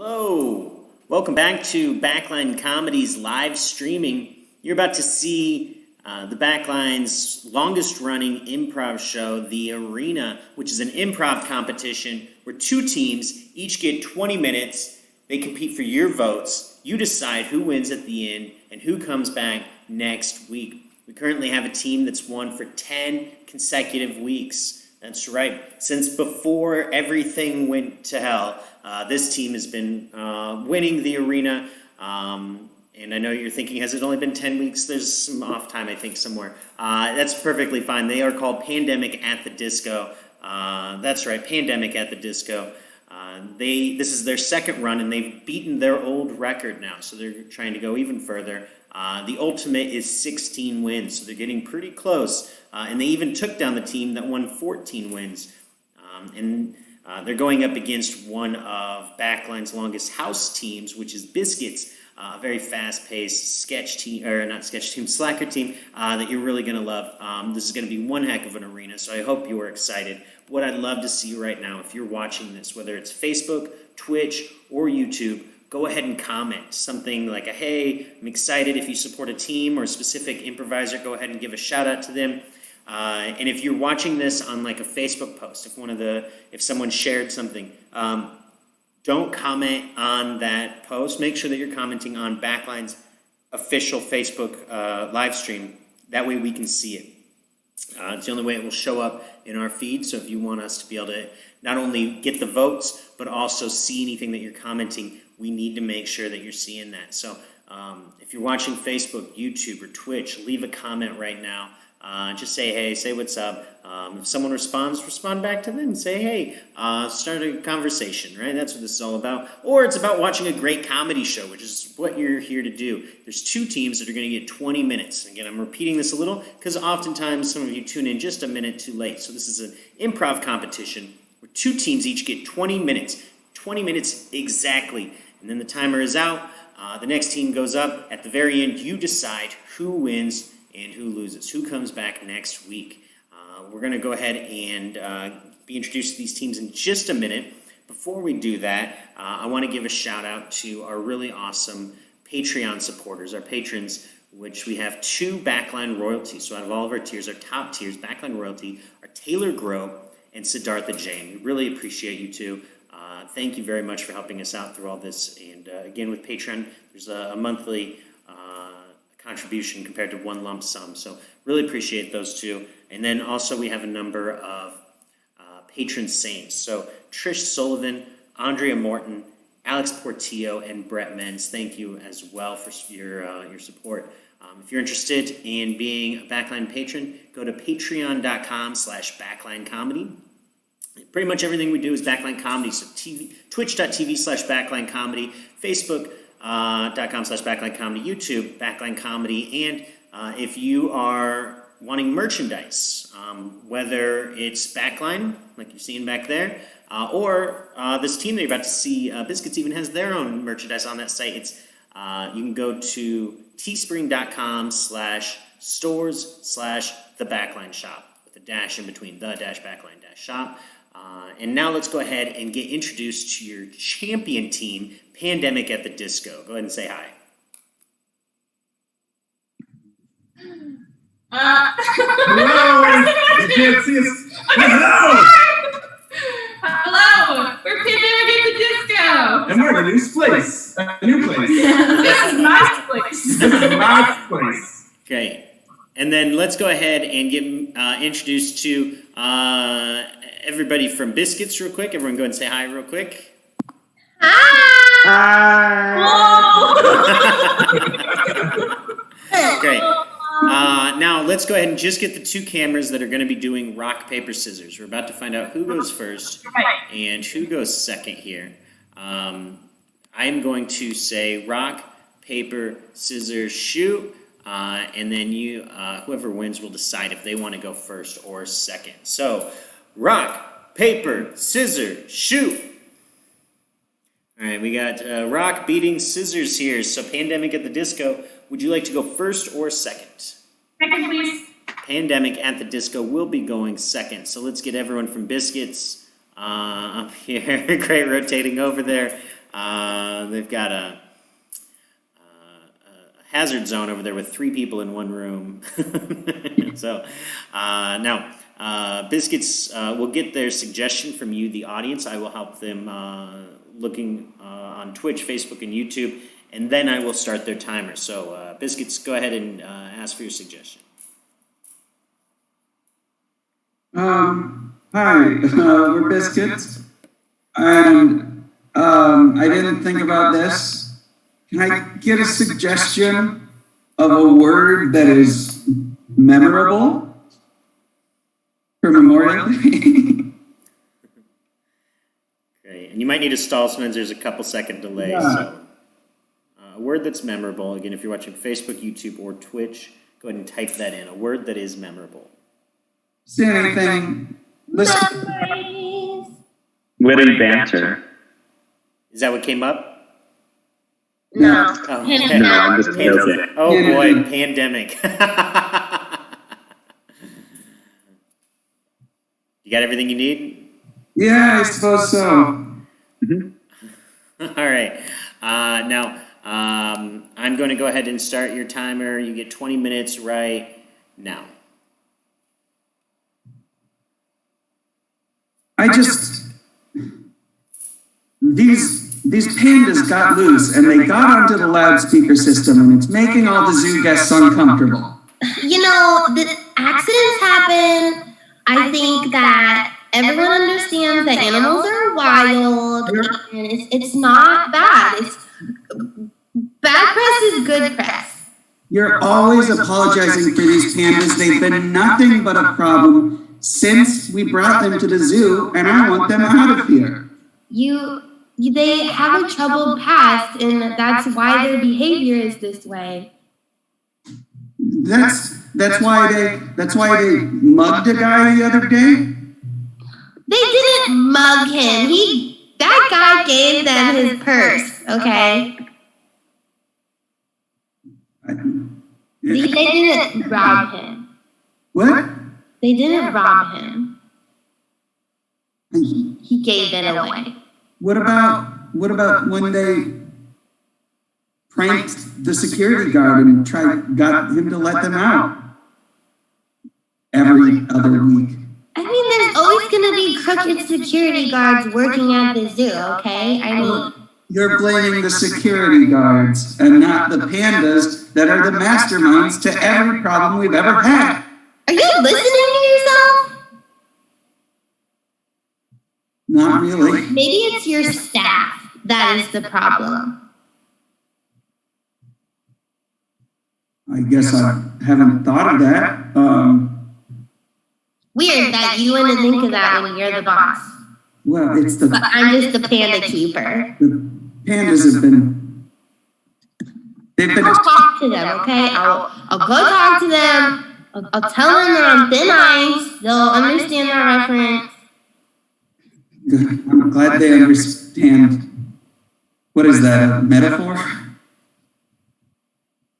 Hello, welcome back to Backline Comedy's live streaming. You're about to see the Backline's longest running improv show, The Arena, which is an improv competition where two teams each get 20 minutes. They compete for your votes. You decide who wins at the end and who comes back next week. We currently have a team that's won for 10 consecutive weeks. That's right. Since before everything went to hell, this team has been winning the arena. And I know you're thinking, has it only been 10 weeks? There's some off time, I think, somewhere. That's perfectly fine. They are called Pandemic at the Disco. That's right, Pandemic at the Disco. This is their second run, and they've beaten their old record now, so they're trying to go even further. The ultimate is 16 wins, so they're getting pretty close. And they even took down the team that won 14 wins. They're going up against one of Backline's longest house teams, which is Biscuits, a very fast-paced slacker team that you're really going to love. This is going to be one heck of an arena, so I hope you are excited. What I'd love to see right now, if you're watching this, whether it's Facebook, Twitch, or YouTube, go ahead and comment something like a, hey, I'm excited. If you support a team or a specific improviser, go ahead and give a shout out to them. And if you're watching this on like a Facebook post, if someone shared something, don't comment on that post. Make sure that you're commenting on Backline's official Facebook live stream. That way we can see it. It's the only way it will show up in our feed. So if you want us to be able to not only get the votes, but also see anything that you're commenting, we need to make sure that you're seeing that. So if you're watching Facebook, YouTube, or Twitch, leave a comment right now. Just say, hey, say what's up. If someone responds, respond back to them. Say, hey, start a conversation, right? That's what this is all about. Or it's about watching a great comedy show, which is what you're here to do. There's two teams that are going to get 20 minutes. Again, I'm repeating this a little because oftentimes some of you tune in just a minute too late. So this is an improv competition where two teams each get 20 minutes. 20 minutes exactly. And then the timer is out. The next team goes up. At the very end, you decide who wins and who loses, who comes back next week. We're going to go ahead and be introduced to these teams in just a minute. Before we do that, I want to give a shout out to our really awesome Patreon supporters, our patrons, which we have two Backline royalties. So out of all of our tiers, our top tiers, Backline royalty, are Taylor Grow and Siddhartha Jain. We really appreciate you two. Thank you very much for helping us out through all this. And again, with Patreon, there's a monthly contribution compared to one lump sum. So really appreciate those two. And then also we have a number of patron saints. So Trish Sullivan, Andrea Morton, Alex Portillo, and Brett Menz. Thank you as well for your support. If you're interested in being a Backline patron, go to patreon.com/backlinecomedy. Pretty much everything we do is Backline Comedy. So twitch.tv/backlinecomedy, facebook.com/backlinecomedy, YouTube, Backline Comedy. And if you are wanting merchandise, whether it's Backline, like you're seeing back there, or this team that you're about to see, Biscuits even has their own merchandise on that site. It's you can go to teespring.com/stores/the Backline shop with a dash in between, the-backline-shop. And now let's go ahead and get introduced to your champion team, Pandemic at the Disco. Go ahead and say hi. Hello! You can't see us. Hello! Hello! We're Pandemic at the Disco! And we're in a new place. A new place. This is my place. This is my place. Okay. And then let's go ahead and get introduced to everybody from Biscuits real quick. Everyone go ahead and say hi real quick. Hi! Great. Now let's go ahead and just get the two cameras that are going to be doing rock, paper, scissors. We're about to find out who goes first and who goes second here. I'm going to say rock, paper, scissors, shoot. And then whoever wins will decide if they want to go first or second. So, rock, paper, scissors, shoot. All right, we got rock beating scissors here. So, Pandemic at the Disco, would you like to go first or second? Second, please. Pandemic at the Disco will be going second. So, let's get everyone from Biscuits up here. Great rotating over there. They've got a hazard zone over there with 3 people in one room. So now, Biscuits will get their suggestion from you, the audience. I will help them looking on Twitch, Facebook, and YouTube, and then I will start their timer. So, Biscuits, go ahead and ask for your suggestion. Hi, we're Biscuits, and I didn't think about this. Can I get a suggestion of a word that is memorable for Memorial Day? Great, and you might need to stall since there's a couple second delay. Yeah. So, a word that's memorable. Again, if you're watching Facebook, YouTube, or Twitch, go ahead and type that in. A word that is memorable. Say anything. Listen. Memories. Witty banter. Is that what came up? No. Oh, Pandemic. No, I'm just joking. Oh boy, pandemic. You got everything you need? Yeah, I suppose so. All right. Now, I'm going to go ahead and start your timer. You get 20 minutes right now. These pandas got loose and they got onto the loudspeaker system and it's making all the zoo guests uncomfortable. You know, the accidents happen. I think that everyone understands that animals are wild and it's not bad. Bad press is good press. You're always apologizing for these pandas. They've been nothing but a problem since we brought them to the zoo, and I want them out of here. They have a troubled past, and that's why their behavior is this way. That's why they mugged a guy the other day. They didn't mug him. That guy gave them his purse, okay? They didn't rob him. What? They didn't rob him. He gave it away. What about when they pranked the security guard and got him to let them out every other week? I mean, there's always going to be crooked security guards working at the zoo, okay? I mean, You're blaming the security guards and not the pandas that are the masterminds to every problem we've ever had. are you listening to yourself? Not really. Maybe it's your staff that is the problem. I guess I haven't thought of that. Weird that you wouldn't think of that when you're the boss. Well, it's the But I'm just the panda keeper. pandas have been. They've been. I'll talk to them, okay? I'll go talk to them. I'll tell them they're on thin ice. They'll understand that reference. I'm glad they understand. What is that, a metaphor?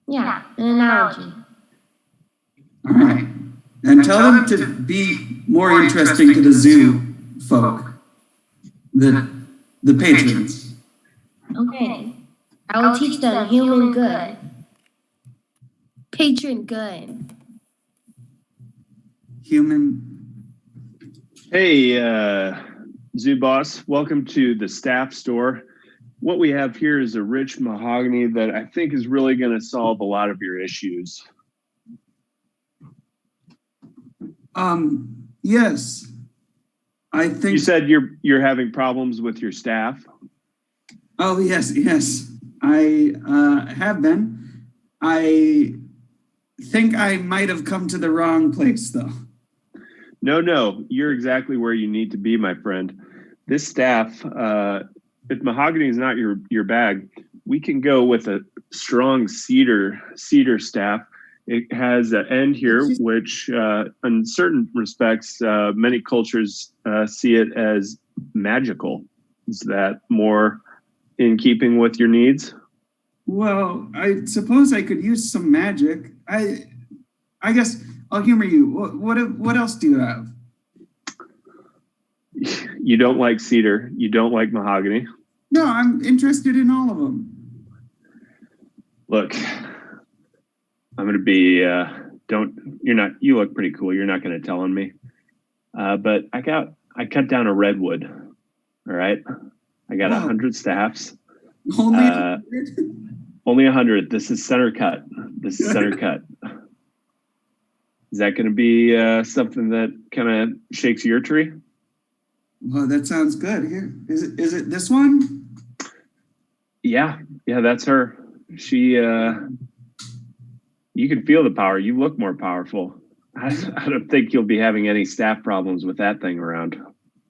Yeah, an analogy. All right. And tell them to be more interesting to the zoo folk, the patrons. Okay. I will teach them human good. Patron good. Human. Hey, Zoo Boss, welcome to the staff store. What we have here is a rich mahogany that I think is really going to solve a lot of your issues. Yes. I think. You said you're having problems with your staff. Oh, yes. I have been. I think I might have come to the wrong place, though. No, you're exactly where you need to be, my friend. This staff, if mahogany is not your bag, we can go with a strong cedar staff. It has an end here, which in certain respects, many cultures see it as magical. Is that more in keeping with your needs? Well, I suppose I could use some magic. I guess I'll humor you. What else do you have? You don't like cedar. You don't like mahogany. No, I'm interested in all of them. Look, I'm gonna be you look pretty cool. You're not gonna tell on me. But I cut down a redwood. All right. I got Whoa. 100 staffs. Only Only 100. This is center cut. This is center cut. Is that gonna be something that kind of shakes your tree? Well, that sounds good. Here, is it this one? Yeah, that's her. She you can feel the power. You look more powerful. I don't think you'll be having any staff problems with that thing around.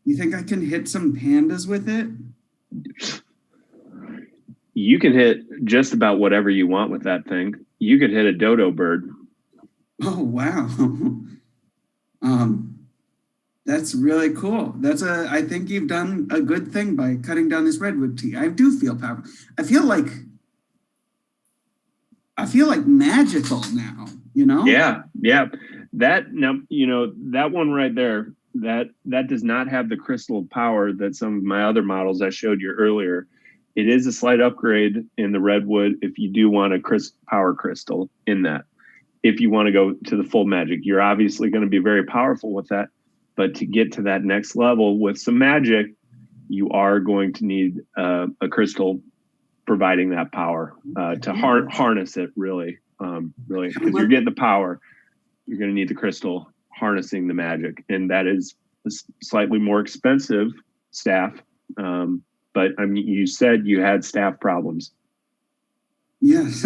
You think I can hit some pandas with it? You can hit just about whatever you want with that thing. You could hit a dodo bird. Oh wow. That's really cool. I think you've done a good thing by cutting down this redwood tree. I do feel powerful. I feel like magical now, you know? Yeah. That one right there, that does not have the crystal power that some of my other models I showed you earlier. It is a slight upgrade in the redwood if you do want a power crystal in that. If you want to go to the full magic, you're obviously going to be very powerful with that. But to get to that next level with some magic, you are going to need a crystal providing that power to harness it really, because you're getting the power. You're going to need the crystal harnessing the magic, and that is a slightly more expensive staff. But I mean, you said you had staff problems. Yes,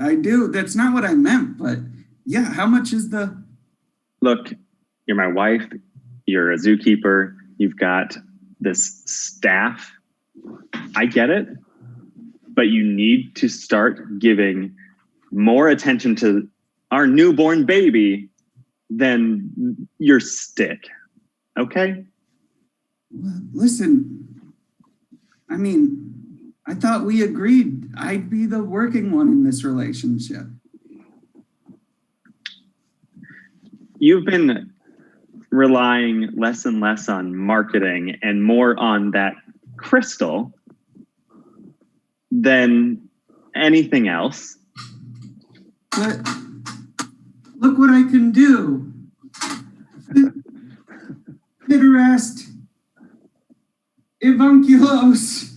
I do. That's not what I meant, but yeah, how much is the... Look, you're my wife. You're a zookeeper. You've got this staff. I get it, but you need to start giving more attention to our newborn baby than your stick. Okay? Listen, I mean, I thought we agreed I'd be the working one in this relationship. You've been relying less and less on marketing and more on that crystal than anything else. But look what I can do. Pederast Evunculos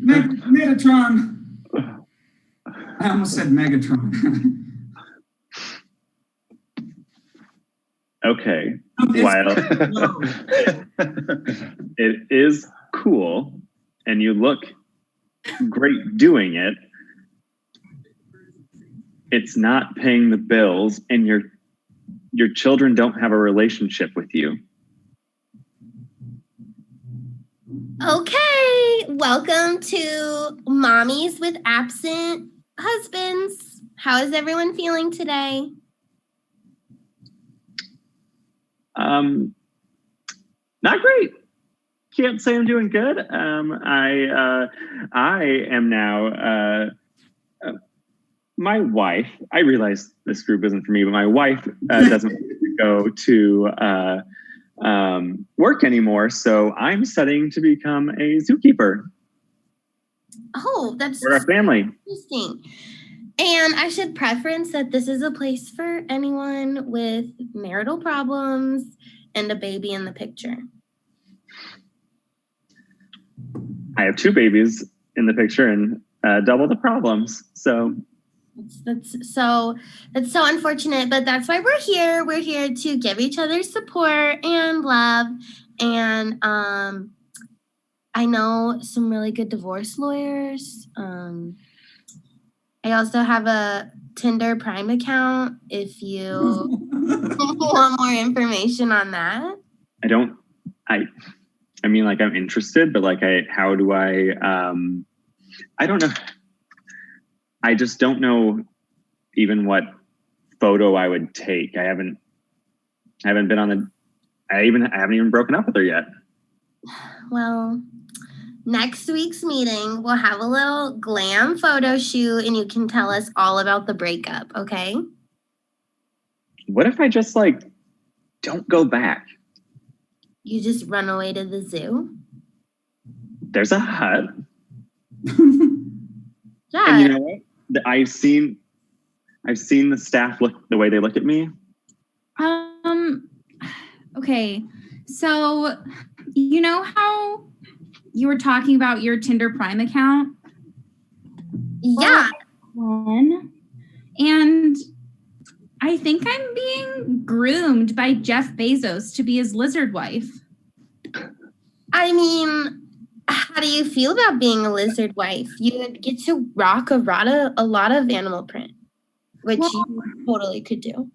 Megatron. I almost said Megatron. Okay, while it is cool and you look great doing it, it's not paying the bills, and your children don't have a relationship with you. Okay, welcome to Mommies with Absent Husbands. How is everyone feeling today? Not great. Can't say I'm doing good. I am now my wife. I realize this group isn't for me, but my wife doesn't go to work anymore, so I'm studying to become a zookeeper. Oh, that's for our family. Interesting. And I should preference that this is a place for anyone with marital problems and a baby in the picture. I have 2 babies in the picture and double the problems. So that's so unfortunate, but that's why we're here. We're here to give each other support and love. And I know some really good divorce lawyers. I also have a Tinder Prime account if you want more information on that. I mean, like, I'm interested, but like, how do I don't know. I just don't know even what photo I would take. I haven't been I haven't even broken up with her yet. Well, next week's meeting, we'll have a little glam photo shoot and you can tell us all about the breakup, okay? What if I just don't go back? You just run away to the zoo? there's a hut. Yeah. And you know what? I've seen the staff look the way they look at me. Okay. So, you know how you were talking about your Tinder Prime account? Yeah. And I think I'm being groomed by Jeff Bezos to be his lizard wife. I mean, how do you feel about being a lizard wife? You would get to rock a lot of animal print, which Well, you totally could do.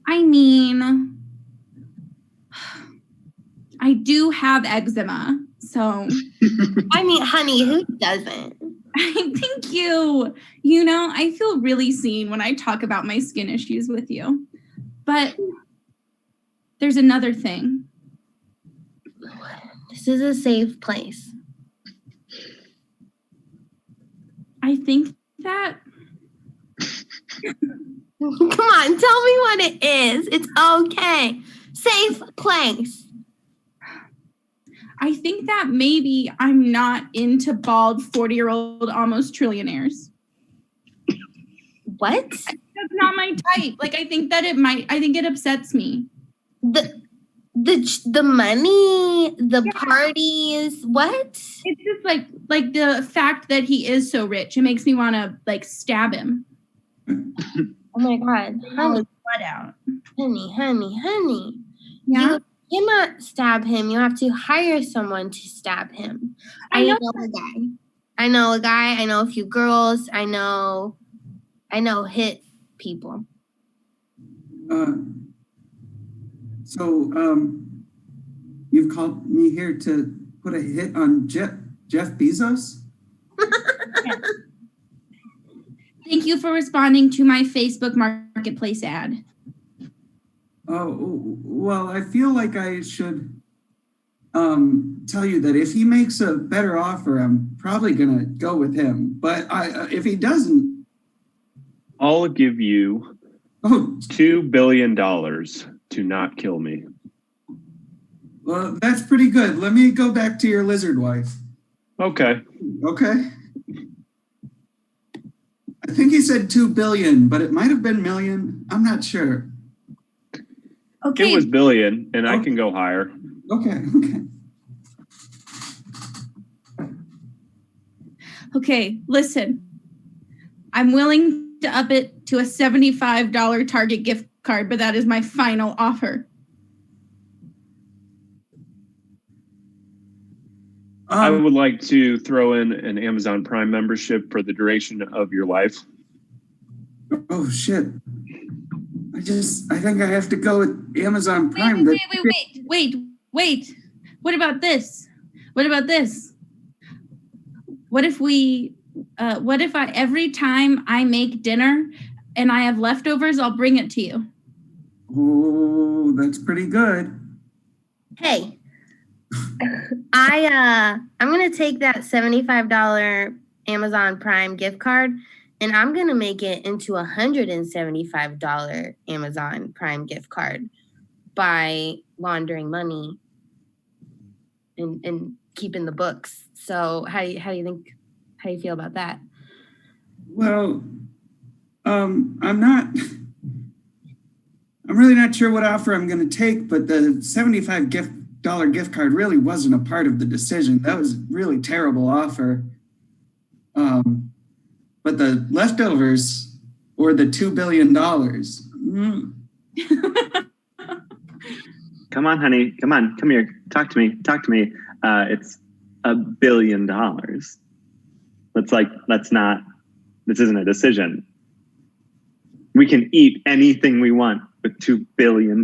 I mean, I do have eczema, so I mean, honey, who doesn't? thank you. You know, I feel really seen when I talk about my skin issues with you. But there's another thing. This is a safe place. I think that Come on, tell me what it is. It's okay. Safe place. I think that maybe I'm not into bald 40-year-old almost trillionaires. What? That's not my type. Like, I think it upsets me. The money, the parties, what? It's just like the fact that he is so rich. It makes me want to like stab him. Oh my God. Blood out. Honey. Yeah. You cannot stab him. You have to hire someone to stab him. I know a guy. I know a few girls. I know hit people. You've called me here to put a hit on Jeff Bezos? Thank you for responding to my Facebook Marketplace ad. Oh, well, I feel like I should tell you that if he makes a better offer, I'm probably going to go with him. But if he doesn't... I'll give you $2 billion to not kill me. Well, that's pretty good. Let me go back to your lizard wife. Okay. Okay. I think he said 2 billion, but it might have been million. I'm not sure. Okay. It was billion, and I can go higher. Okay, listen. I'm willing to up it to a $75 Target gift card, but that is my final offer. I would like to throw in an Amazon Prime membership for the duration of your life. Oh, shit. I think I have to go with Amazon Prime. Wait. What about this? What if every time I make dinner and I have leftovers, I'll bring it to you? Oh, that's pretty good. Hey, I'm gonna take that $75 Amazon Prime gift card and I'm gonna make it into a $175 Amazon Prime gift card by laundering money and keeping the books. So how do you feel about that? Well, I'm really not sure what offer I'm going to take, but the $75 gift card really wasn't a part of the decision. That was a really terrible offer. But the leftovers or the $2 billion. Come on, honey. Come here. Talk to me. It's $1 billion. This isn't a decision. We can eat anything we want with $2 billion.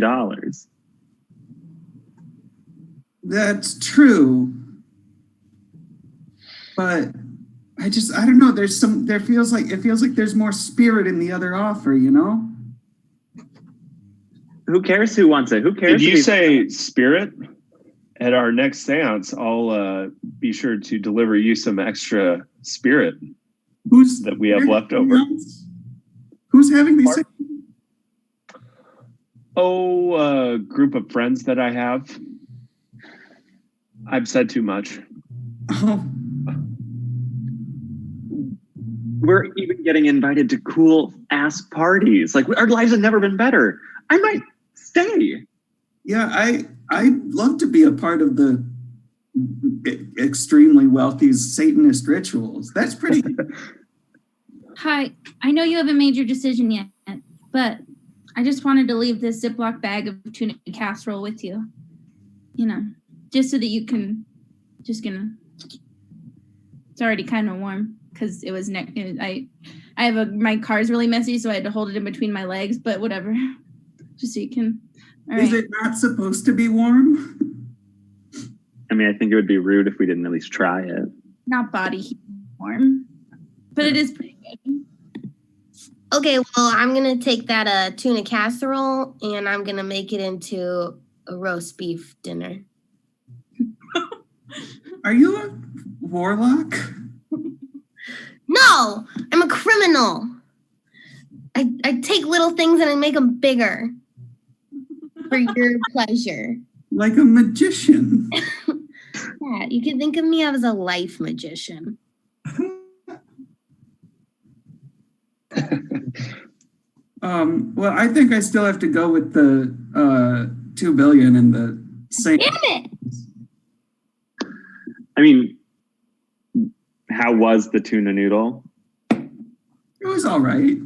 That's true. But I don't know. It feels like there's more spirit in the other offer, you know? Who cares who wants it? Who cares? Did you say spirit? At our next seance, I'll be sure to deliver you some extra spirit that we have left over. Who's having these? A group of friends that I have. I've said too much. Oh, We're even getting invited to cool ass parties. Like our lives have never been better. I might stay. Yeah, I'd love to be a part of the extremely wealthy Satanist rituals. That's pretty. Hi, I know you haven't made your decision yet, but I just wanted to leave this Ziploc bag of tuna casserole with you. You know, just so that you can just gonna. It's already kind of warm because it was I have my car's really messy, so I had to hold it in between my legs. But whatever, just so you can. All right. Is it not supposed to be warm? I mean, I think it would be rude if we didn't at least try it. Not body heat warm, but it is pretty good. Okay, well, I'm going to take that tuna casserole and I'm going to make it into a roast beef dinner. Are you a warlock? No, I'm a criminal. I take little things and I make them bigger for your pleasure. Like a magician. Yeah, you can think of me as a life magician. Well, I think I still have to go with the 2 billion and the same. Damn it! I mean, how was the tuna noodle? It was all right.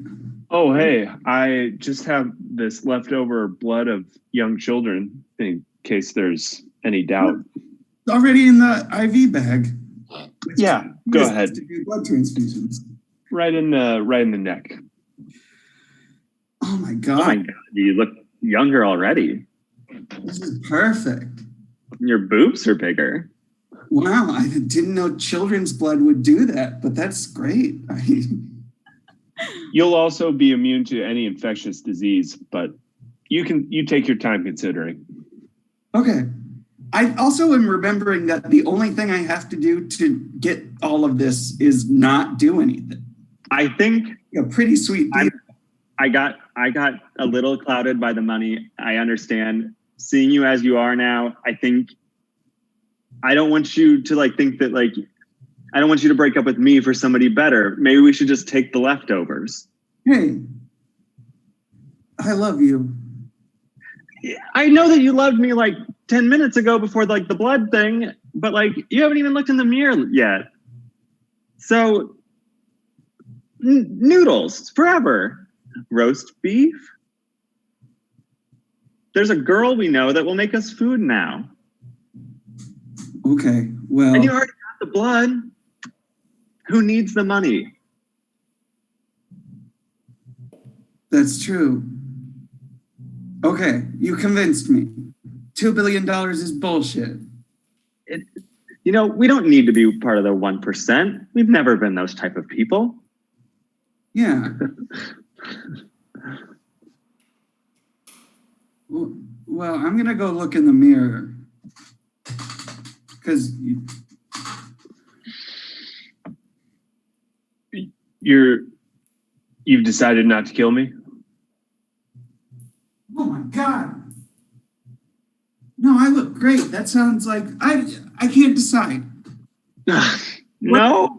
Oh, hey, I just have this leftover blood of young children in case there's any doubt. It's already in the IV bag. Yeah, go ahead. To do blood transfusions. Right in the neck. Oh my Oh my god, God, you look younger already. this is perfect. Your boobs are bigger. Wow, I didn't know children's blood would do that, but that's great. You'll also be immune to any infectious disease, but you take your time considering. Okay. I also am remembering that the only thing I have to do to get all of this is not do anything. I think A pretty sweet deal. I got a little clouded by the money. I understand. Seeing you as you are now, I think I don't want you to think that I don't want you to break up with me for somebody better. Maybe we should just take the leftovers. Hey, I love you. I know that you loved me 10 minutes ago before the blood thing, but you haven't even looked in the mirror yet. So noodles forever. Roast beef. There's a girl we know that will make us food now. Okay, well. And you already got the blood. Who needs the money? That's true. Okay, you convinced me. $2 billion is bullshit. We don't need to be part of the 1%. We've never been those type of people. Yeah. Well, I'm going to go look in the mirror. Because You've decided not to kill me? oh my God. No, I look great. That sounds like I can't decide. No.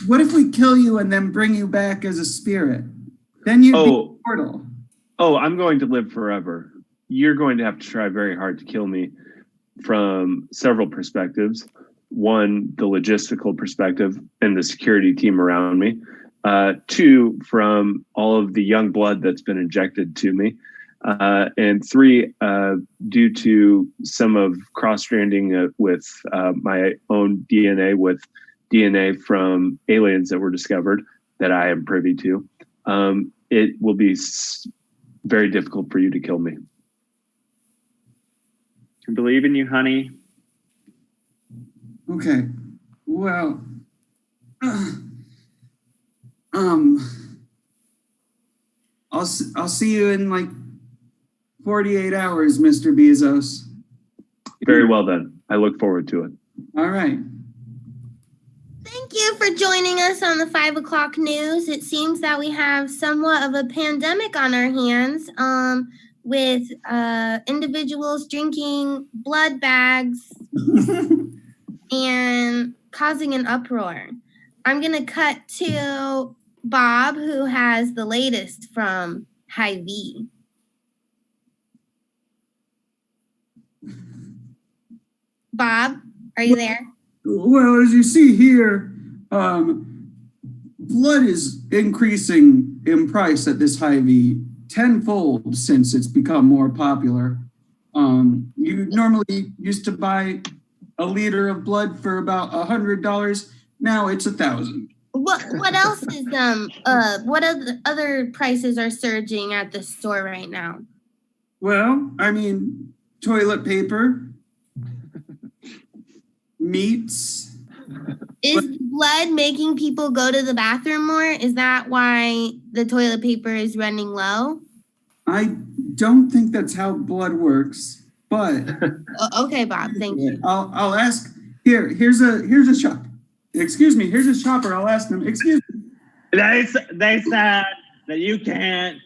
What if we kill you and then bring you back as a spirit? Then you'd be immortal. Oh, I'm going to live forever. You're going to have to try very hard to kill me from several perspectives. One, the logistical perspective and the security team around me. Two, from all of the young blood that's been injected to me. And three, due to some of cross-stranding with my own DNA with DNA from aliens that were discovered that I am privy to, it will be very difficult for you to kill me. I believe in you, honey. Okay. Well, I'll see you in 48 hours, Mr. Bezos. Very well then. I look forward to it. All right. Thank you for joining us on the 5 o'clock news. It seems that we have somewhat of a pandemic on our hands, with individuals drinking blood bags and causing an uproar. I'm going to cut to Bob, who has the latest from Hy-Vee. Bob, are you there? Well, as you see here, blood is increasing in price at this Hy-Vee tenfold since it's become more popular. You normally used to buy a liter of blood for about $100. Now it's $1,000. What else is what other prices are surging at the store right now? Well, I mean, toilet paper, meats. Is blood making people go to the bathroom more? Is that why the toilet paper is running low? I don't think that's how blood works, but Okay, Bob, thank you. I'll ask. Here's a shop. Excuse me, here's a shopper. I'll ask them. Excuse me. They said that you can't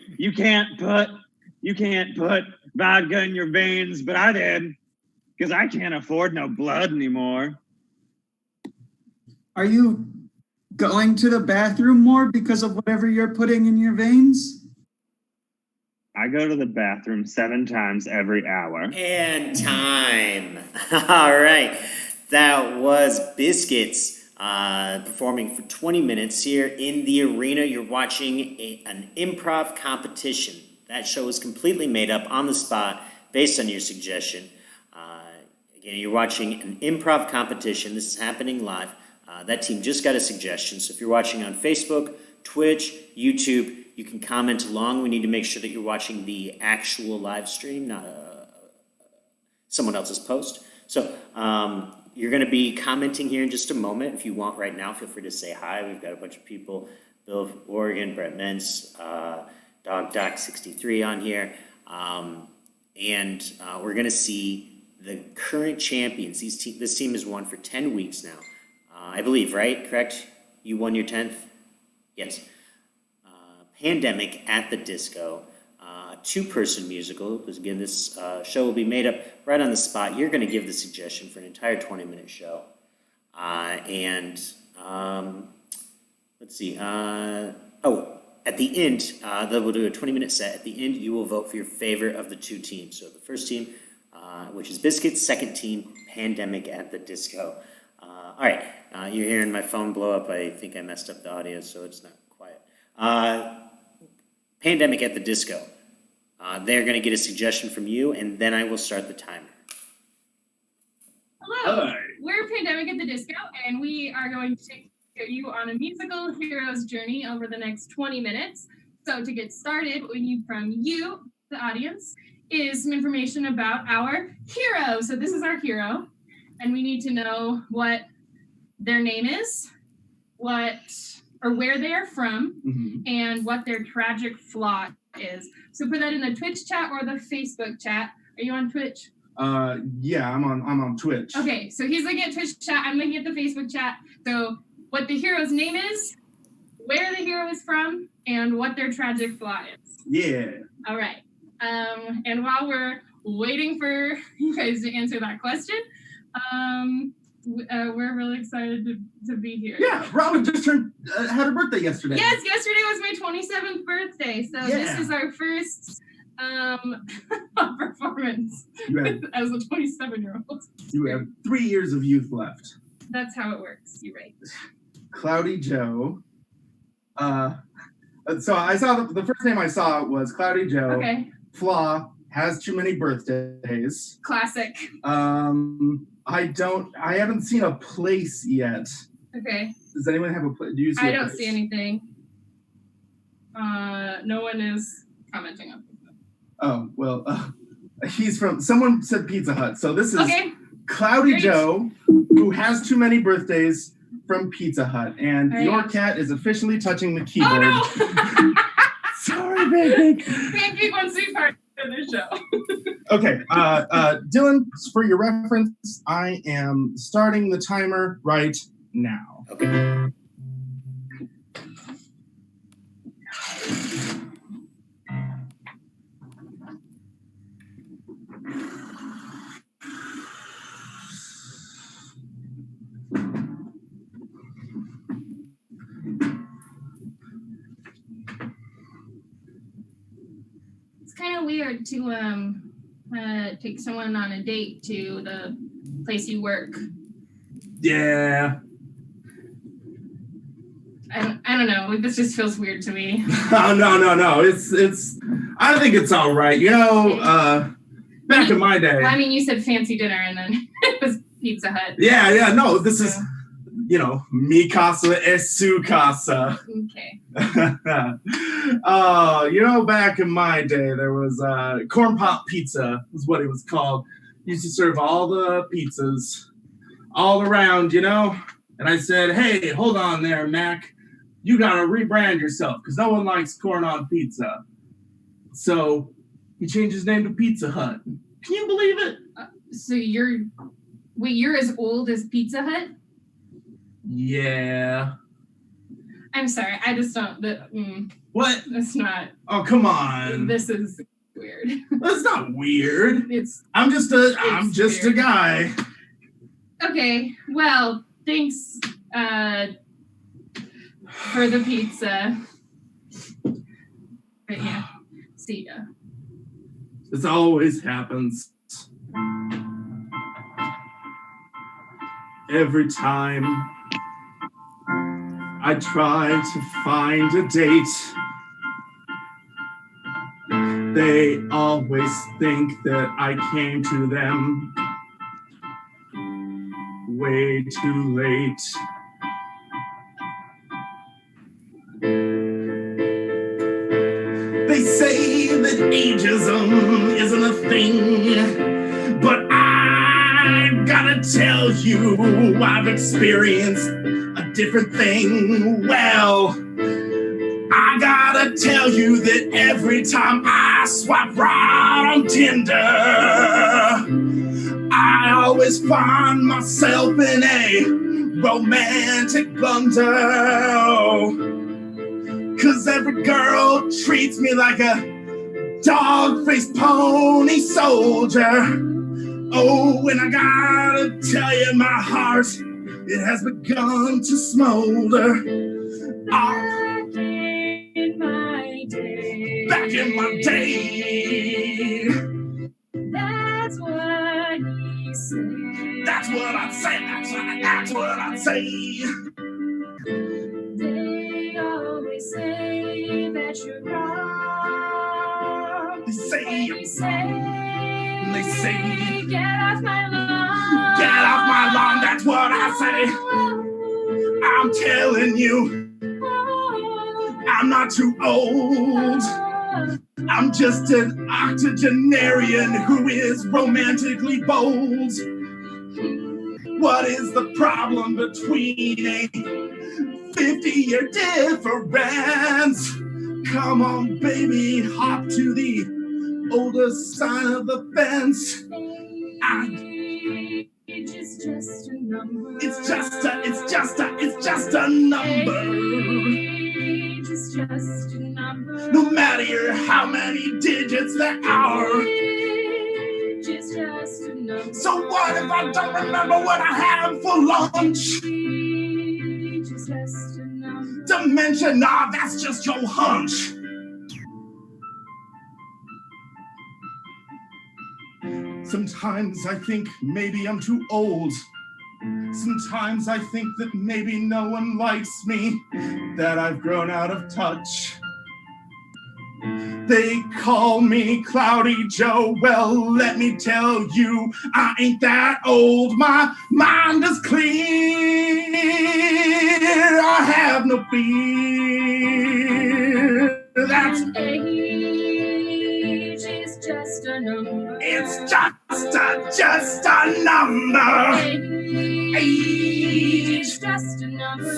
put vodka in your veins, but I did because I can't afford no blood anymore. Are you going to the bathroom more because of whatever you're putting in your veins? I go to the bathroom 7 times every hour. And time. All right. That was Biscuits performing for 20 minutes here in the arena. You're watching an improv competition. That show is completely made up on the spot based on your suggestion. Again, you're watching an improv competition. This is happening live. That team just got a suggestion. So if you're watching on Facebook, Twitch, YouTube, you can comment along. We need to make sure that you're watching the actual live stream, not someone else's post. So you're going to be commenting here in just a moment. If you want right now, feel free to say hi. We've got a bunch of people. Bill of Oregon, Brett Mentz, Dog Doc 63 on here. And we're going to see the current champions. This team has won for 10 weeks now. I believe, right? Correct? You won your 10th? Yes. Pandemic at the Disco, 2-person musical, because again, this show will be made up right on the spot. You're going to give the suggestion for an entire 20-minute show. Let's see. At the end, they will do a 20-minute set. At the end, you will vote for your favorite of the 2 teams. So the first team, which is Biscuits, second team, Pandemic at the Disco. All right, you're hearing my phone blow up. I think I messed up the audio, so it's not quiet. Pandemic at the Disco. They're going to get a suggestion from you, and then I will start the timer. Hello, we're Pandemic at the Disco, and we are going to take you on a musical hero's journey over the next 20 minutes. So to get started, what we need from you, the audience, is some information about our hero. So this is our hero, and we need to know what their name is, where they are from, and what their tragic flaw is. So put that in the Twitch chat or the Facebook chat. Are you on Twitch? Yeah, I'm on Twitch. Okay, so he's looking at Twitch chat. I'm looking at the Facebook chat. So what the hero's name is, where the hero is from, and what their tragic flaw is. Yeah. All right. And while we're waiting for you guys to answer that question, we're really excited to be here. Yeah, Robin just had her birthday yesterday. Yes, yesterday was my 27th birthday. So This is our first performance as a 27-year-old. You have 3 years of youth left. That's how it works. You're right. Cloudy Joe. So I saw the first name I saw was Cloudy Joe. Okay. Flaw, has too many birthdays. Classic. I haven't seen a place yet. Okay. Does anyone have a place? Do you see I don't see anything. No one is commenting on it. Oh, well, someone said Pizza Hut. So this is Cloudy Great. Joe, who has too many birthdays from Pizza Hut. And your cat is officially touching the keyboard. Oh, no! Sorry, baby. Pancake wants to be part of the show. Okay, Dylan, for your reference, I am starting the timer right now. Okay. or to take someone on a date to the place you work? Yeah. I don't know. This just feels weird to me. Oh, no. It's. I think it's all right. You know, back in my day. Well, I mean, you said fancy dinner, and then it was Pizza Hut. Yeah. No, this is, you know, mi casa es su casa. Okay. You know, back in my day, there was corn pop pizza, is what it was called. Used to serve all the pizzas all around, you know. And I said, hey, hold on there, Mac. You gotta rebrand yourself because no one likes corn on pizza. So he changed his name to Pizza Hut. Can you believe it? So you're as old as Pizza Hut? Yeah. I'm sorry. I just don't. What? That's not. Oh, come on. This is weird. That's not weird. It's. I'm just a guy. Okay. Well, thanks for the pizza. But yeah. See ya. This always happens. Every time I try to find a date, they always think that I came to them way too late. They say that ageism isn't a thing, but I've gotta tell you, I've experienced a different thing. Well, I gotta tell you that every time I swipe right on Tinder, I always find myself in a romantic blunder. 'Cause every girl treats me like a dog-faced pony soldier. Oh, and I gotta tell you, my heart, it has begun to smolder. Back in my day. Back in my day. That's what he said. That's what I'd say. That's what I'd say. They always say that you're wrong. They say, get off my lawn. Get off my lawn, that's what I say. I'm telling you, I'm not too old. I'm just an octogenarian who is romantically bold. What is the problem between a 50-year difference? Come on, baby, hop to the older side of the fence. Age is just a number. It's just a number. Age is just a number. No matter how many digits there are. Age is just a number. So what if I don't remember what I had for lunch? Age is just a number. Dementia, nah, that's just your hunch. Sometimes I think maybe I'm too old. Sometimes I think that maybe no one likes me, that I've grown out of touch. They call me Cloudy Joe. Well, let me tell you, I ain't that old. My mind is clear. I have no fear. That's age is just a number. It's just a number. Age is just a number.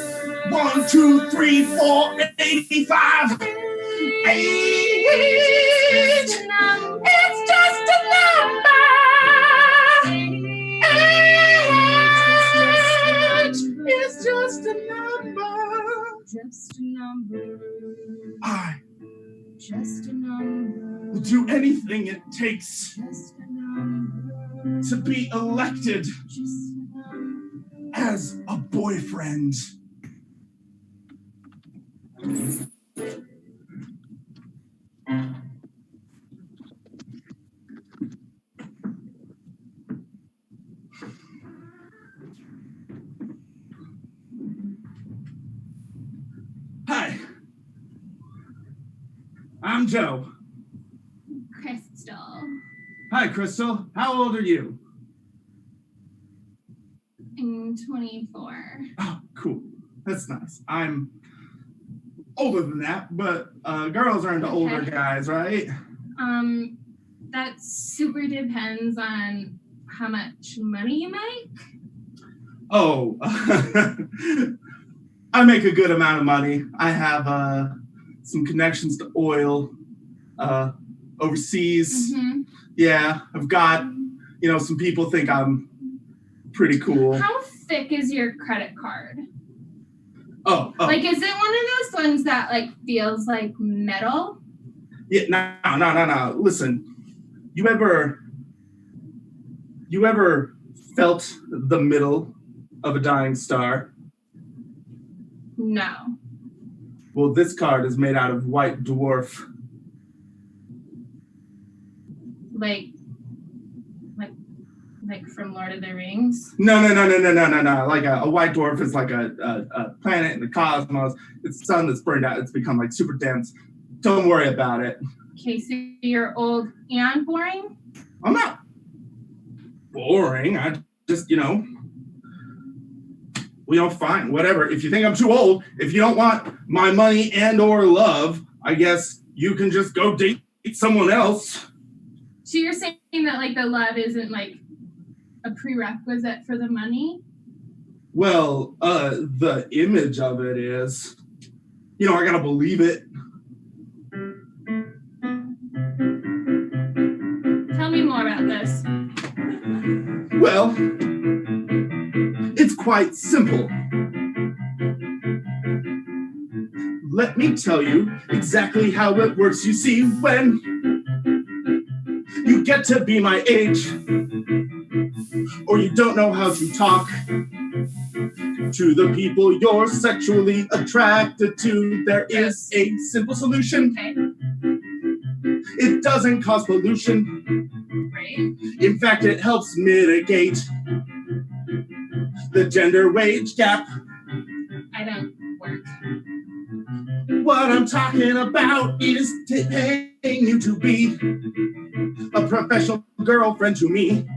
1, 2, 3, 4, 85. Age, it's just a number. Age is just a number. Just a number. I Just a number. will do anything it takes Just a number. to be elected Just a number. as a boyfriend. I'm Joe. Crystal. Hi, Crystal. How old are you? I'm 24. Oh, cool. That's nice. I'm older than that, but girls are into older guys, right? That super depends on how much money you make. Oh, I make a good amount of money. I have some connections to oil overseas. Mm-hmm. Yeah, I've got, some people think I'm pretty cool. How thick is your credit card? Oh. Like, is it one of those ones that like feels like metal? Yeah, no. Listen, you ever felt the middle of a dying star? No. Well, this card is made out of white dwarf. Like from Lord of the Rings? No. Like a white dwarf is like a planet in the cosmos. It's the sun that's burned out. It's become like super dense. Don't worry about it. Okay, so you're old and boring? I'm not boring. I just, fine, whatever. If you think I'm too old, if you don't want my money and or love, I guess you can just go date someone else. So you're saying that like the love isn't like a prerequisite for the money? Well, the image of it is, I gotta believe it. Tell me more about this. Well, it's quite simple. Let me tell you exactly how it works. You see, when you get to be my age, or you don't know how to talk to the people you're sexually attracted to, there is a simple solution. Okay. It doesn't cause pollution. Right. In fact, it helps mitigate the gender wage gap. I don't work. What I'm talking about is paying you to be a professional girlfriend to me.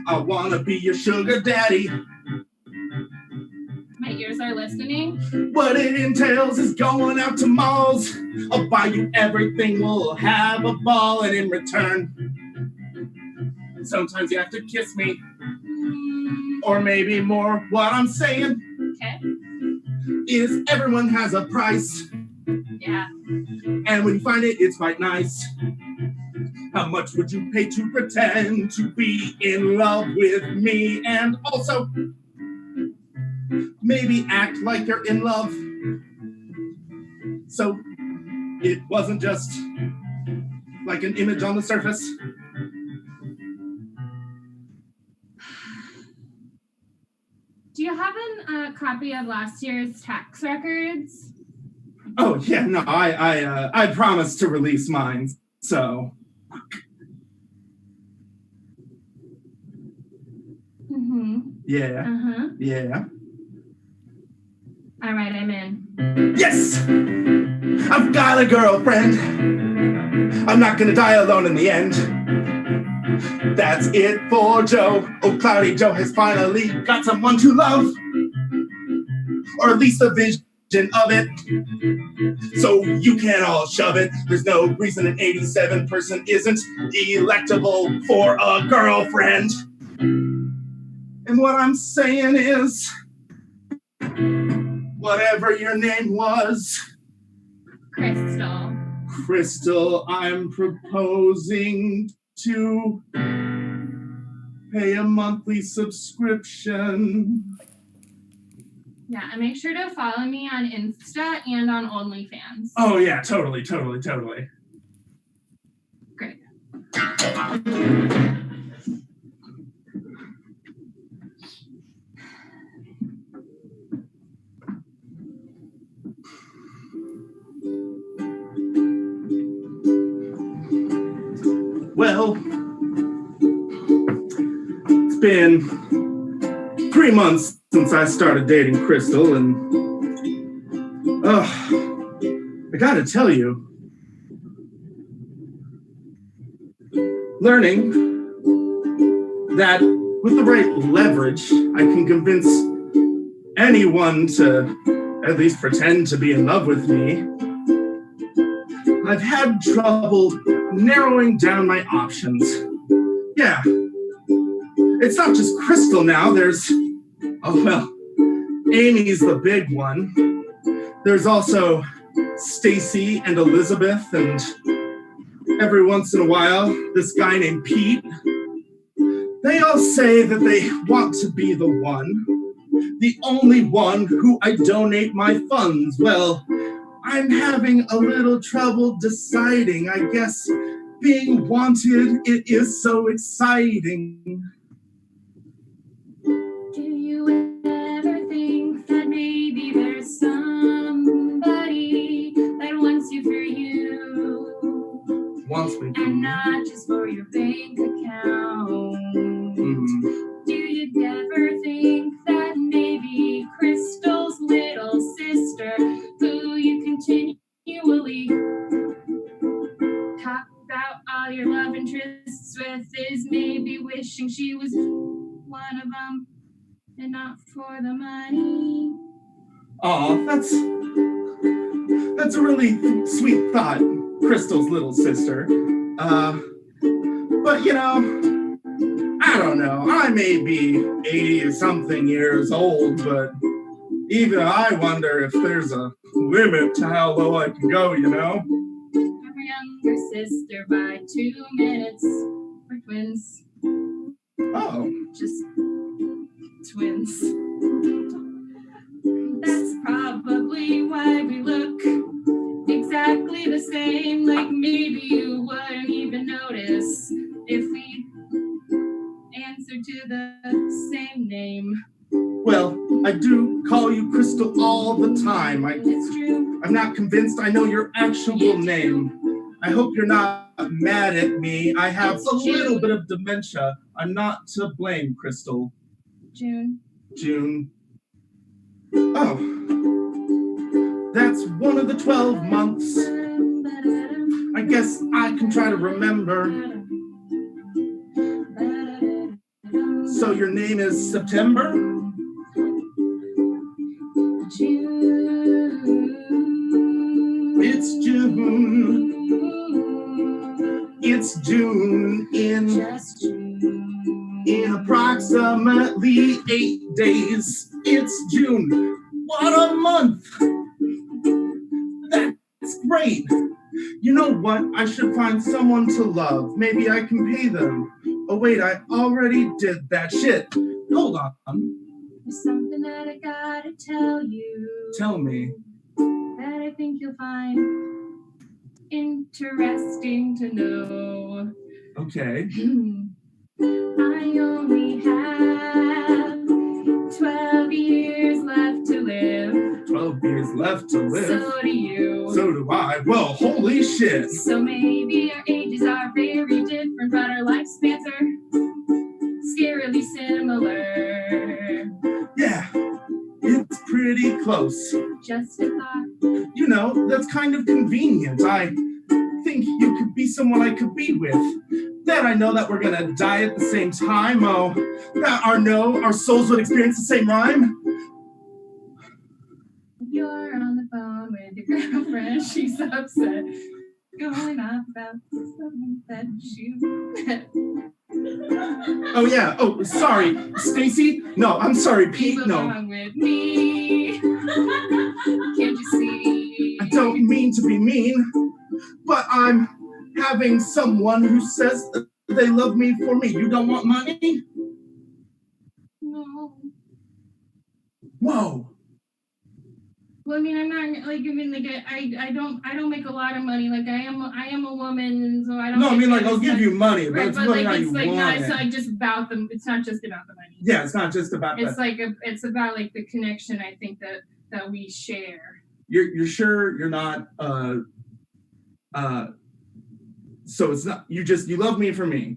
I wanna be your sugar daddy. My ears are listening. What it entails is going out to malls. I'll buy you everything, we'll have a ball, and in return, sometimes you have to kiss me. Or maybe more. What I'm saying is everyone has a price. Yeah. And when you find it, it's quite nice. How much would you pay to pretend to be in love with me? And also, maybe act like you're in love. So it wasn't just like an image on the surface. Do you have a copy of last year's tax records? Oh yeah, no, I promised to release mine, so. Mm-hmm. Yeah. Uh-huh. Yeah. All right, I'm in. Yes! I've got a girlfriend. I'm not gonna die alone in the end. That's it for Joe. Oh, Cloudy Joe has finally got someone to love. Or at least a vision of it. So you can all shove it. There's no reason an 87 person isn't electable for a girlfriend. And what I'm saying is, whatever your name was, Crystal, I'm proposing to pay a monthly subscription. Yeah, and make sure to follow me on Insta and on OnlyFans. Oh yeah, totally. Great. Well, it's been 3 months since I started dating Crystal, and I gotta tell you, learning that with the right leverage, I can convince anyone to at least pretend to be in love with me. I've had trouble narrowing down my options. Yeah, it's not just Crystal now. There's, oh well, Amy's the big one. There's also Stacy and Elizabeth, and every once in a while, this guy named Pete. They all say that they want to be the one, the only one who I donate my funds. Well, I'm having a little trouble deciding. I guess being wanted, it is so exciting. Do you ever think that maybe there's somebody that wants you for you? Wants me to. And not just for your bank account. Do you ever think that maybe Crystal's little sister, who you continually talk about all your love interests with, is maybe wishing she was one of them and not for the money? Aw, that's a really sweet thought, Crystal's little sister. But you know, I don't know. I may be 80 or something years old, but even I wonder if there's a limit to how low I can go, you know? Our younger sister by 2 minutes. We're twins. Oh. Just twins. That's probably why we look exactly the same. Like maybe you wouldn't even notice if we answered to the same name. Well, I do call you Crystal all the time. It's true. I'm not convinced I know your actual name. I hope you're not mad at me. I have a little bit of dementia. I'm not to blame, Crystal. June. June. Oh. That's one of the 12 months. I guess I can try to remember. So your name is September? June. It's June. It's June in Just June. in approximately 8 days. It's June. What a month! That's great. You know what? I should find someone to love. Maybe I can pay them. Oh wait, I already did that shit. Hold on. There's something that I gotta tell you. Tell me. That I think you'll find interesting to know. Okay. I only have 12 years left to live. 12 years left to live. So do you. So do I. Well, holy shit. So maybe our ages are very different, but our lifespans are scarily similar. Yeah, it's pretty close. Just a thought. You know, that's kind of convenient. I think you could be someone I could be with. That I know that we're gonna die at the same time. Oh, that I know our souls would experience the same rhyme. You're on the phone with your girlfriend. She's upset. Going off about something that you met. Oh yeah. Oh, sorry, Stacy. No, I'm sorry, Pete. What's No, wrong with me? Can't you see? I don't mean to be mean, but I'm having someone who says that they love me for me. You don't want money? No. Whoa. Well, I mean, I'm not like I don't make a lot of money. Like I am a woman, and so I don't. No, I mean like it's I'll give not- you money, but Right, it's but whether or like not it's you like want not. it. It's not just about them. It's not just about the money. Yeah, it's not just about It's that. like it's about like the connection. I think that we share. You're sure you're not so it's not you love me for me.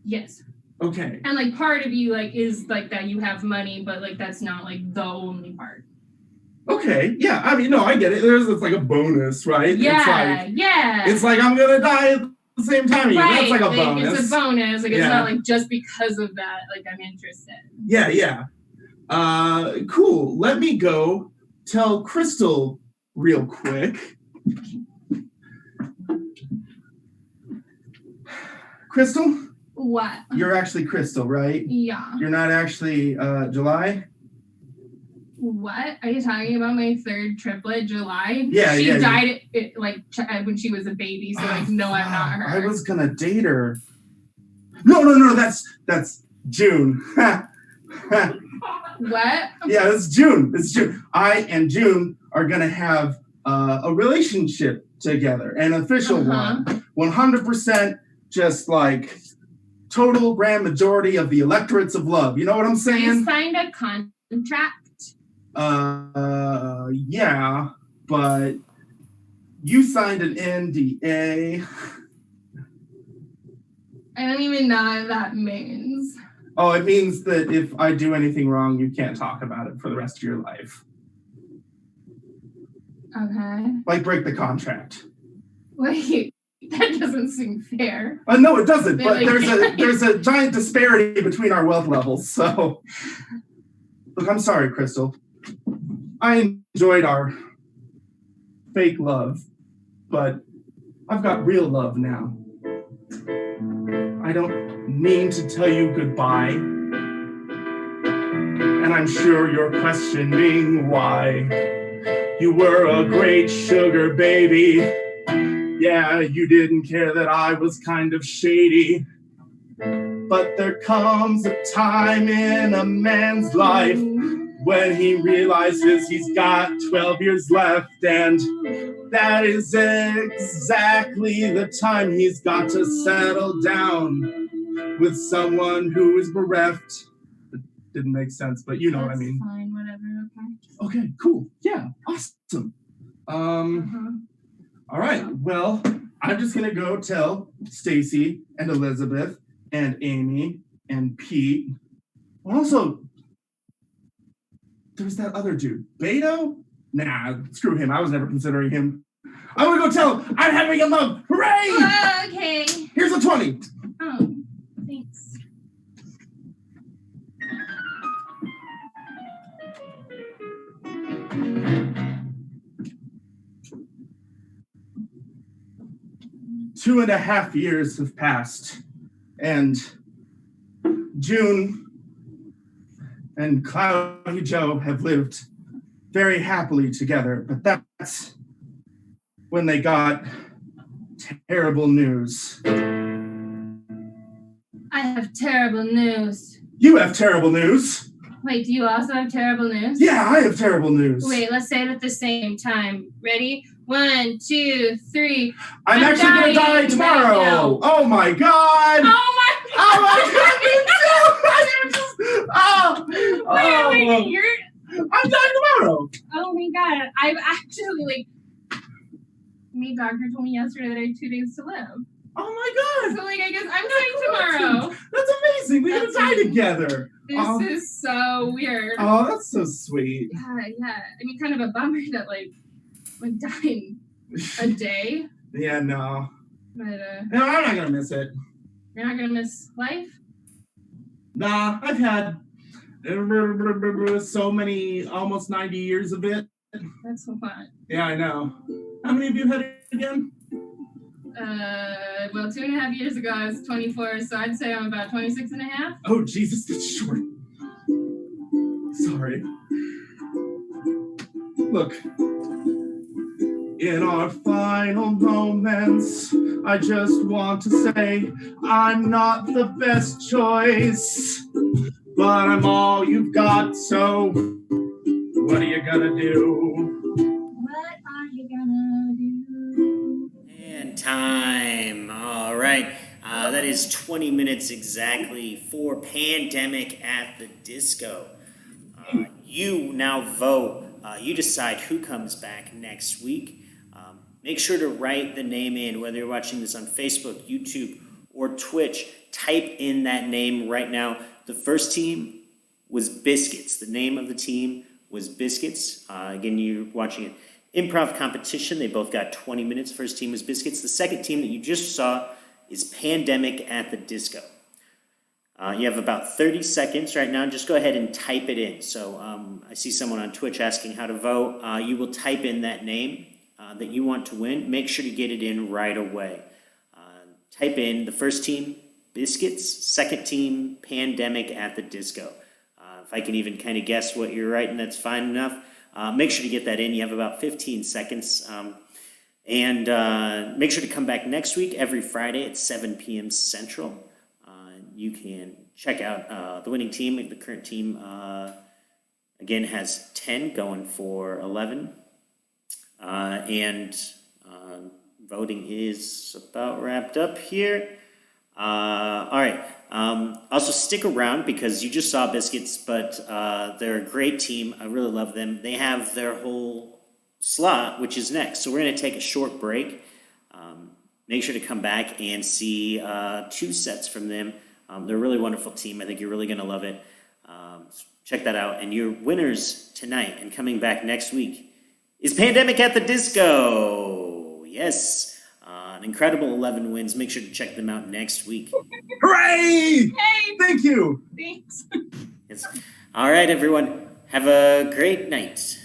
Yes. Okay. And like part of you like is like that you have money, but like that's not like the only part. Okay. Yeah. I mean, no, I get it. It's like a bonus, right? Yeah, yeah. It's like I'm gonna die at the same time. Right, That's like a bonus. It's a bonus. Like it's Yeah. not like just because of that. Like I'm interested. Yeah. Cool. Let me go tell Crystal real quick. Crystal, What? you're actually Crystal, right? Yeah. You're not actually July? What? Are you talking about my third triplet, July? Yeah, She yeah, died when she was a baby, so like no, I'm not her. I was gonna date her. No, that's June. What? Yeah, it's June. I and June are gonna have a relationship together, an official one. 100% just like total grand majority of the electorates of love. You know what I'm You saying? signed a contract. Yeah, but you signed an NDA. I don't even know what that means. Oh, it means that if I do anything wrong, you can't talk about it for the rest of your life. Okay. Like break the contract. Wait, that doesn't seem fair. No, it doesn't. But Really? there's a giant disparity between our wealth levels. So, look, I'm sorry, Crystal. I enjoyed our fake love, but I've got real love now. I don't mean to tell you goodbye, and I'm sure you're questioning why. You were a great sugar baby. Yeah, you didn't care that I was kind of shady. But there comes a time in a man's life when he realizes he's got 12 years left, and that is exactly the time he's got to settle down with someone who is bereft. It didn't make sense, but you know what I mean. Fine, whatever, Okay, cool. Yeah, awesome. All right, well, I'm just gonna go tell Stacy and Elizabeth and Amy and Pete. Also, there's that other dude, Beto? Nah, screw him. I was never considering him. I'm gonna go tell him I'm having a love. Hooray! Okay. Here's a 20. Oh, thanks. Two and a half years have passed, and June and Cloudy Joe have lived very happily together, but that's when they got terrible news. I have terrible news. You have terrible news. Wait, do you also have terrible news? Yeah, I have terrible news. Wait, let's say it at the same time. Ready? 1, 2, 3. I'm actually gonna die tomorrow. No. Oh my god. Oh my god! Oh my god! Wait, you're... I'm dying tomorrow. Oh my god, I've actually, my doctor told me yesterday that I had 2 days to live. Oh my god. So, I guess I'm dying tomorrow. That's amazing. We're gonna die together. This is so weird. Oh, that's so sweet. Yeah. I mean, kind of a bummer that, I'm dying a day. Yeah, no. But, No, I'm not gonna miss it. you're not gonna miss life? Nah, I've had so many, almost 90 years of it. That's a lot. Yeah, I know. How many of you had it again? Well, 2.5 years ago, I was 24, so I'd say I'm about 26 and a half. Oh, Jesus, that's short. Sorry. Look, in our final moments, I just want to say I'm not the best choice, but I'm all you've got, so what are you gonna do? What are you gonna do? And time. All right. That is 20 minutes exactly for Pandemic at the Disco. You now vote. You decide who comes back next week. Make sure to write the name in, whether you're watching this on Facebook, YouTube, or Twitch. Type in that name right now. The first team was Biscuits. The name of the team was Biscuits. Again, you're watching an improv competition. They both got 20 minutes. First team was Biscuits. The second team that you just saw is Pandemic at the Disco. You have about 30 seconds right now. Just go ahead and type it in. So I see someone on Twitch asking how to vote. You will type in that name that you want to win. Make sure to get it in right away. Type in the first team, Biscuits, second team, Pandemic at the Disco. If I can even kind of guess what you're writing, that's fine enough. Make sure to get that in. You have about 15 seconds. And make sure to come back next week, every Friday at 7 p.m. Central. You can check out the winning team. The current team, again, has 10 going for 11. And voting is about wrapped up here. All right. Also, stick around because you just saw Biscuits, but they're a great team. I really love them. They have their whole slot, which is next. So we're going to take a short break. Make sure to come back and see 2 sets from them. They're a really wonderful team. I think you're really going to love it. Check that out. And your winners tonight and coming back next week is Pandemic at the Disco. Yes. An incredible 11 wins. Make sure to check them out next week. Hooray! Hey, Thank you. thanks. Yes. All right, everyone. Have a great night.